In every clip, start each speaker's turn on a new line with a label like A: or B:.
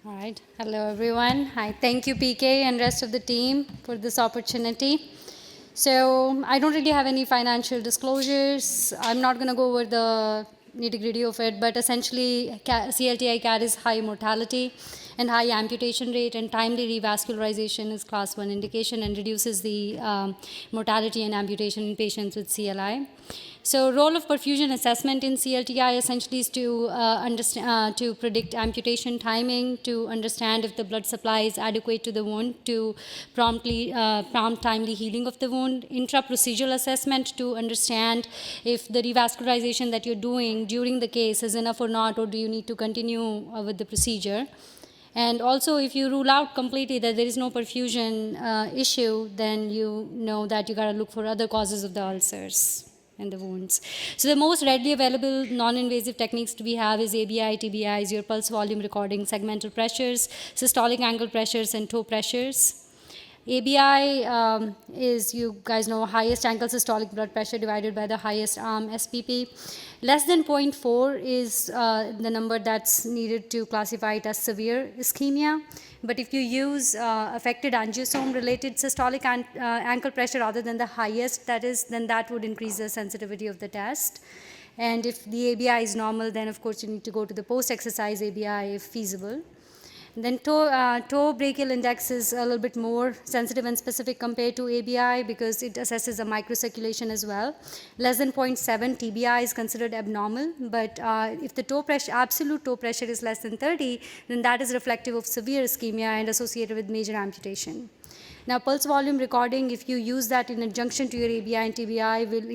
A: All right. Hello, everyone. Hi. Thank you, PK, and rest of the team for this opportunity. So I don't really have any financial disclosures. I'm not going to go over the nitty-gritty of it, but essentially CLTI carries high mortality and high amputation rate, and timely revascularization is class 1 indication and reduces the mortality and amputation in patients with CLI. So role of perfusion assessment in CLTI essentially is to predict amputation timing, to understand if the blood supply is adequate to the wound, to prompt timely healing of the wound, intra-procedural assessment to understand if the revascularization that you're doing during the case is enough or not, or do you need to continue with the procedure. And also, if you rule out completely that there is no perfusion issue, then you know that you got to look for other causes of the ulcers and the wounds. So the most readily available non-invasive techniques we have is ABI, TBIs, your pulse volume recording, segmental pressures, systolic angle pressures, and toe pressures. ABI is, you guys know, highest ankle systolic blood pressure divided by the highest arm SPP. Less than 0.4 is the number that's needed to classify it as severe ischemia. But if you use affected angiosome-related systolic ankle pressure other than the highest, then that would increase the sensitivity of the test. And if the ABI is normal, then of course you need to go to the post-exercise ABI if feasible. Then toe brachial index is a little bit more sensitive and specific compared to ABI because it assesses a microcirculation as well. Less than 0.7 TBI is considered abnormal, but if the toe pressure, absolute toe pressure is less than 30, then that is reflective of severe ischemia and associated with major amputation. Now, pulse volume recording, if you use that in adjunction to your ABI and TBI, will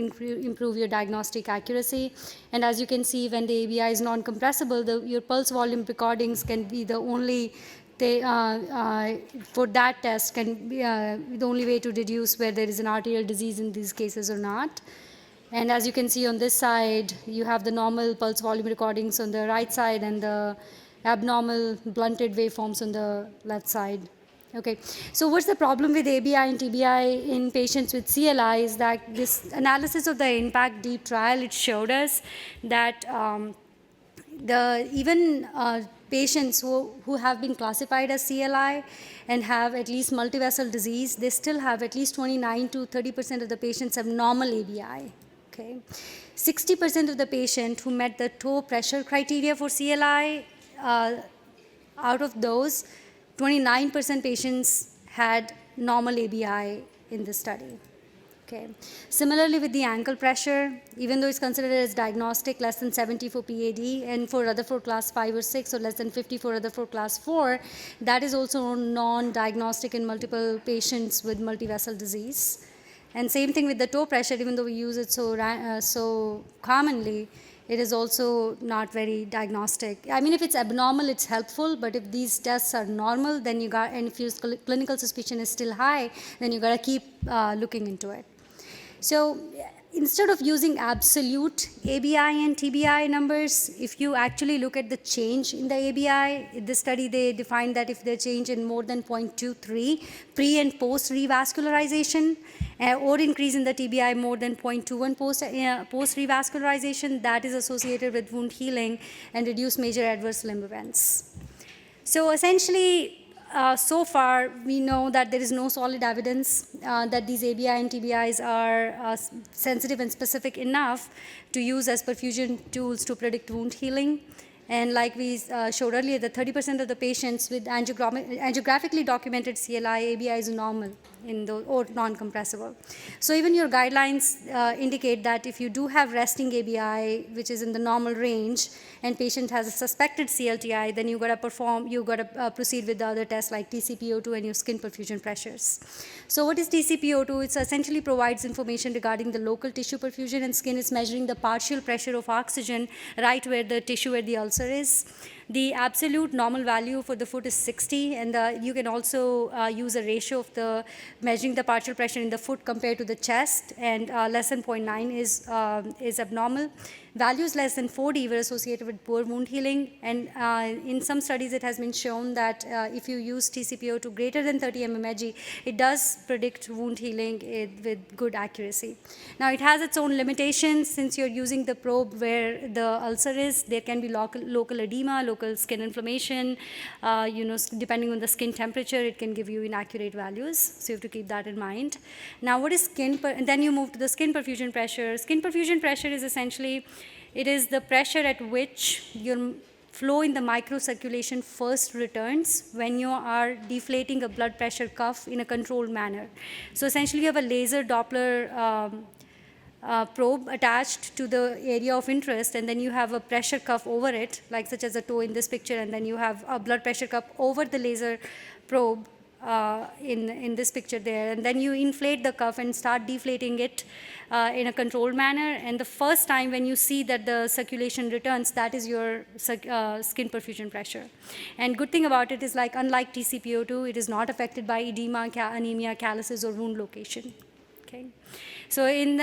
A: improve your diagnostic accuracy. And as you can see, when the ABI is non-compressible, your pulse volume recordings can be the only for that test can be the only way to deduce whether there is an arterial disease in these cases or not. And as you can see on this side, you have the normal pulse volume recordings on the right side and the abnormal blunted waveforms on the left side. Okay, so what's the problem with ABI and TBI in patients with CLI is that this analysis of the IMPACT DEEP trial, it showed us that even patients who have been classified as CLI and have at least multivessel disease, they still have at least 29 to 30% of the patients have normal ABI. Okay, 60% of the patients who met the toe pressure criteria for CLI, out of those, 29% patients had normal ABI in this study. Okay. Similarly, with the ankle pressure, even though it's considered as diagnostic, less than 70 for PAD, and for Rutherford class 5 or 6, or less than 50 for Rutherford class 4, that is also non-diagnostic in multiple patients with multivessel disease. And same thing with the toe pressure, even though we use it so commonly, it is also not very diagnostic. I mean, if it's abnormal, it's helpful, but if these tests are normal, then you got, and if your clinical suspicion is still high, then you got to keep looking into it. So instead of using absolute ABI and TBI numbers, if you actually look at the change in the ABI, in this study they defined that if they change in more than 0.23 pre and post revascularization, or increase in the TBI more than 0.21 post revascularization, that is associated with wound healing and reduce major adverse limb events. So essentially, so far, we know that there is no solid evidence that these ABI and TBIs are sensitive and specific enough to use as perfusion tools to predict wound healing. And like we showed earlier, the 30% of the patients with angiographically documented CLI, ABI is normal or non-compressible. So even your guidelines indicate that if you do have resting ABI, which is in the normal range, and patient has a suspected CLTI, then you got to proceed with the other tests like TCPO2 and your skin perfusion pressures. So what is TCPO2? It essentially provides information regarding the local tissue perfusion, and skin is measuring the partial pressure of oxygen right where the tissue where the ulcer is. The absolute normal value for the foot is 60, and you can also use a ratio of the measuring the partial pressure in the foot compared to the chest, and less than 0.9 is abnormal. Values less than 4D were associated with poor wound healing, and in some studies it has been shown that if you use TCPO2 greater than 30 mmHg, it does predict wound healing with good accuracy. Now it has its own limitations. Since you're using the probe where the ulcer is, there can be local edema, local skin inflammation, depending on the skin temperature, it can give you inaccurate values, so you have to keep that in mind. Now what is and then you move to the skin perfusion pressure. Skin perfusion pressure is essentially, it is the pressure at which your flow in the microcirculation first returns when you are deflating a blood pressure cuff in a controlled manner. So essentially you have a laser Doppler probe attached to the area of interest, and then you have a pressure cuff over it, like such as a toe in this picture, and then you have a blood pressure cuff over the laser probe in this picture there, and then you inflate the cuff and start deflating it in a controlled manner, and the first time when you see that the circulation returns, that is your skin perfusion pressure. And good thing about it is, like, unlike TCPO2, it is not affected by edema, anemia, calluses, or wound location. Okay. So in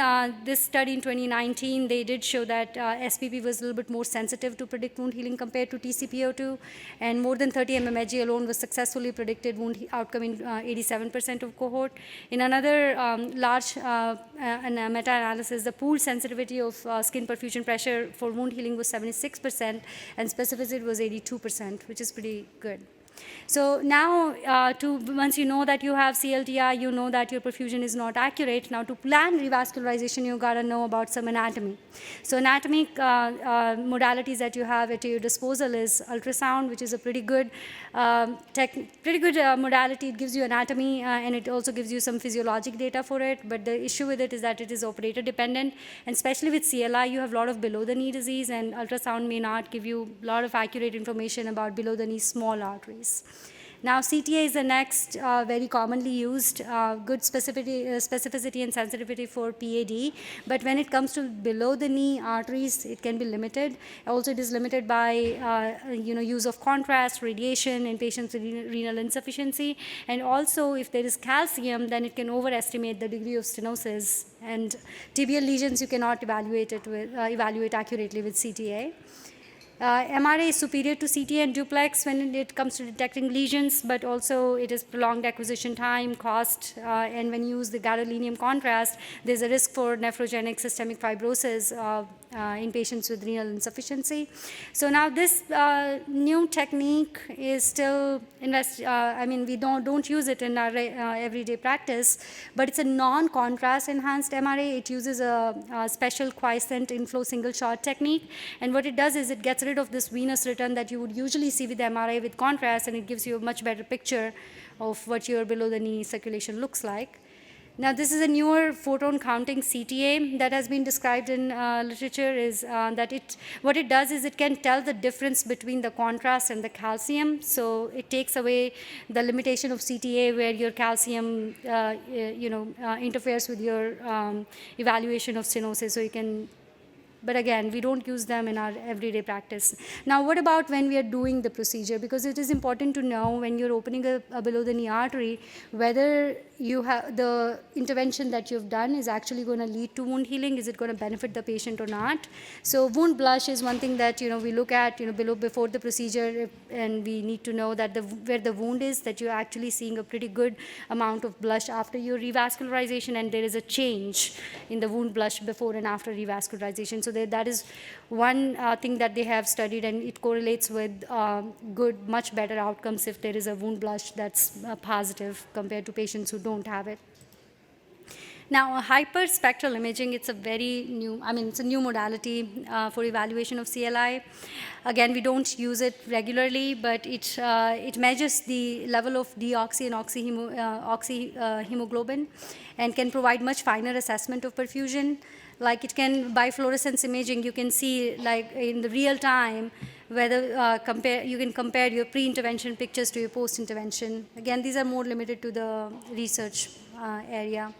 A: this study in 2019, they did show that SPP was a little bit more sensitive to predict wound healing compared to TCPO2, and more than 30 mmHg alone was successfully predicted wound outcome in 87% of cohort. In another large meta-analysis, the pooled sensitivity of skin perfusion pressure for wound healing was 76%, and specificity was 82%, which is pretty good. So now, once you know that you have CLTI, you know that your perfusion is not accurate. Now, to plan revascularization, you got to know about some anatomy. So anatomic modalities that you have at your disposal is ultrasound, which is a pretty good modality. It gives you anatomy, and it also gives you some physiologic data for it. But the issue with it is that it is operator dependent, and especially with CLI, you have a lot of below the knee disease, and ultrasound may not give you a lot of accurate information about below the knee small arteries. Now, CTA is the next very commonly used, good specificity and sensitivity for PAD, but when it comes to below the knee arteries, it can be limited. Also, it is limited by use of contrast, radiation in patients with renal insufficiency, and also if there is calcium, then it can overestimate the degree of stenosis, and tibial lesions you cannot evaluate accurately with CTA. MRA is superior to CTA and duplex when it comes to detecting lesions, but also it is prolonged acquisition time, cost, and when you use the gadolinium contrast, there's a risk for nephrogenic systemic fibrosis in patients with renal insufficiency. So now this new technique is still, we don't use it in our everyday practice, but it's a non-contrast enhanced MRA. It uses a special quiescent inflow single shot technique, and what it does is it gets rid of this venous return that you would usually see with MRA with contrast, and it gives you a much better picture of what your below the knee circulation looks like. Now, this is a newer photon counting CTA that has been described in literature, is that what it does is it can tell the difference between the contrast and the calcium. So it takes away the limitation of CTA where your calcium interferes with your evaluation of stenosis. So you can, but again, we don't use them in our everyday practice. Now, what about when we are doing the procedure? Because it is important to know when you're opening a below the knee artery, whether you have the intervention that you've done is actually going to lead to wound healing. Is it going to benefit the patient or not? So wound blush is one thing that we look at before the procedure, and we need to know that where the wound is, that you're actually seeing a pretty good amount of blush after your revascularization, and there is a change in the wound blush before and after revascularization. So that is one thing that they have studied, and it correlates with much better outcomes if there is a wound blush that's positive compared to patients who don't have it. Now, hyperspectral imaging, it's a very new, it's a new modality for evaluation of CLI. Again, we don't use it regularly, but it measures the level of deoxy and oxyhemoglobin and can provide much finer assessment of perfusion. Like it can, by fluorescence imaging, you can see like in the real time whether you can compare your pre-intervention pictures to your post-intervention. Again, these are more limited to the research area.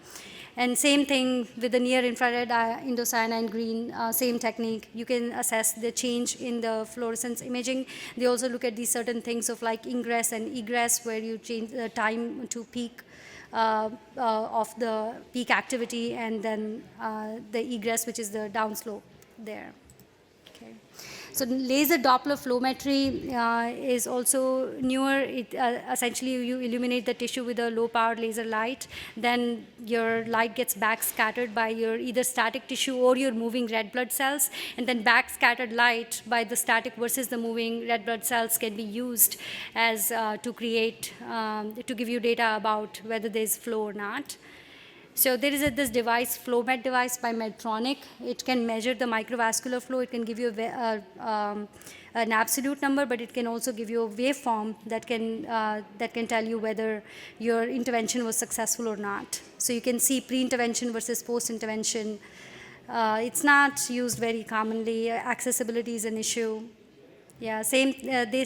A: And same thing with the near-infrared indocyanine green, same technique. You can assess the change in the fluorescence imaging. They also look at these certain things of like ingress and egress, where you change the time to peak of the peak activity, and then the egress, which is the downslope there. Okay. So laser Doppler flowmetry is also newer. It, essentially, you illuminate the tissue with a low-powered laser light. Then your light gets backscattered by your either static tissue or your moving red blood cells. And then backscattered light by the static versus the moving red blood cells can be used as to create, to give you data about whether there's flow or not. So there is this device, FlowMed device by Medtronic. It can measure the microvascular flow. It can give you an absolute number, but it can also give you a waveform that can tell you whether your intervention was successful or not. So you can see pre-intervention versus post-intervention. It's not used very commonly. Accessibility is an issue. Yeah, same. They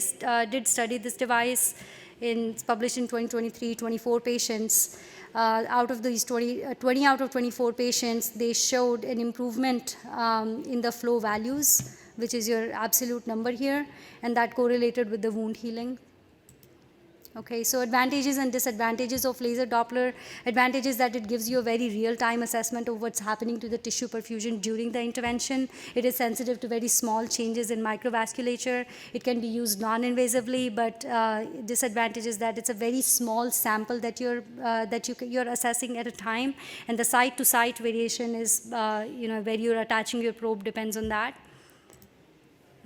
A: did study this device. It's published in 2023, 24 patients. Out of these 20 out of 24 patients, they showed an improvement in the flow values, which is your absolute number here, and that correlated with the wound healing. Okay, so advantages and disadvantages of laser Doppler. Advantages that it gives you a very real-time assessment of what's happening to the tissue perfusion during the intervention. It is sensitive to very small changes in microvasculature. It can be used non-invasively, but disadvantage is that it's a very small sample that you're assessing at a time, and the site-to-site variation is where you're attaching your probe depends on that.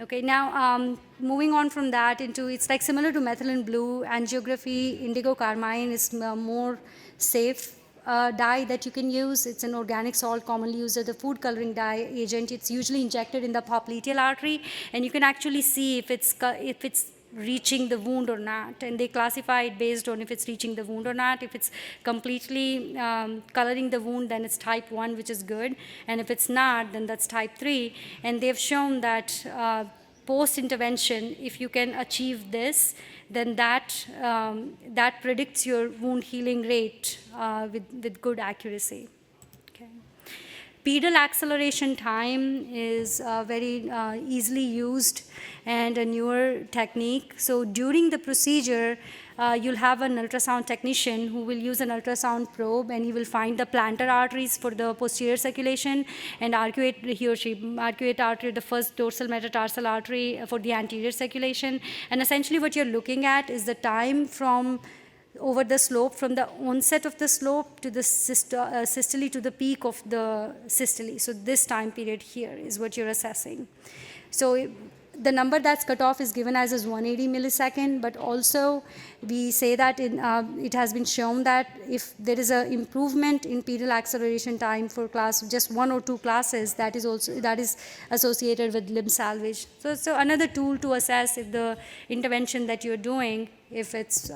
A: Okay, now moving on from that into, it's like similar to methylene blue, angiography, indigo carmine is more safe dye that you can use. It's an organic salt commonly used as a food coloring dye agent. It's usually injected in the popliteal artery, and you can actually see if it's reaching the wound or not, and they classify it based on if it's reaching the wound or not. If it's completely coloring the wound, then it's type 1, which is good, and if it's not, then that's type 3. And they've shown that post-intervention, if you can achieve this, then that predicts your wound healing rate with good accuracy. Pedal acceleration time is very easily used and a newer technique. So during the procedure, you'll have an ultrasound technician who will use an ultrasound probe, and he will find the plantar arteries for the posterior circulation and he or she arcuate artery, the first dorsal metatarsal artery for the anterior circulation. And essentially what you're looking at is the time from over the slope, from the onset of the slope to the systole to the peak of the systole. So this time period here is what you're assessing. So the number that's cut off is given as 180 millisecond, but also we say that it has been shown that if there is an improvement in pedal acceleration time for class, just 1 or 2 classes, that is associated with limb salvage. So another tool to assess if the intervention that you're doing, if it's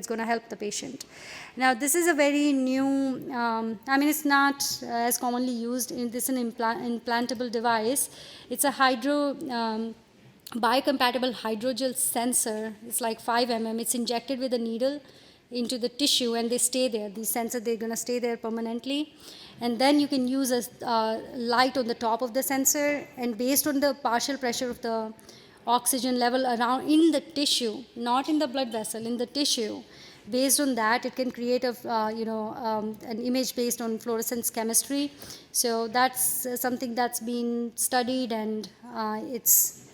A: going to help the patient. Now, this is a very new, it's not as commonly used. This is an implantable device. It's a biocompatible hydrogel sensor. It's like 5 mm. It's injected with a needle into the tissue, and they stay there. These sensors, they're going to stay there permanently. And then you can use a light on the top of the sensor, and based on the partial pressure of the oxygen level around in the tissue, not in the blood vessel, in the tissue. Based on that, it can create an image based on fluorescence chemistry. So that's something that's been studied, and it's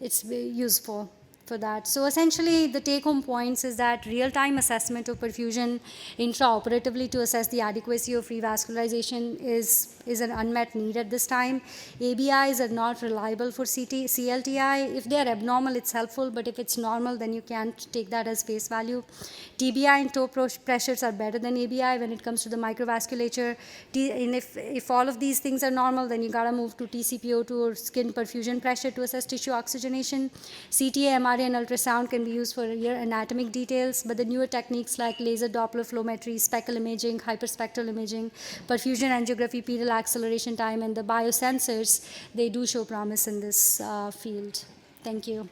A: useful for that. So essentially, the take-home points is that real-time assessment of perfusion intraoperatively to assess the adequacy of revascularization is an unmet need at this time. ABIs are not reliable for CLTI. If they are abnormal, it's helpful, but if it's normal, then you can't take that as face value. TBI and toe pressures are better than ABI when it comes to the microvasculature. And if all of these things are normal, then you gotta move to TCPO2 or skin perfusion pressure to assess tissue oxygenation. CTA, MRI, and ultrasound can be used for your anatomic details, but the newer techniques like laser Doppler flowmetry, speckle imaging, hyperspectral imaging, perfusion angiography, pedal acceleration time, and the biosensors, they do show promise in this field. Thank you.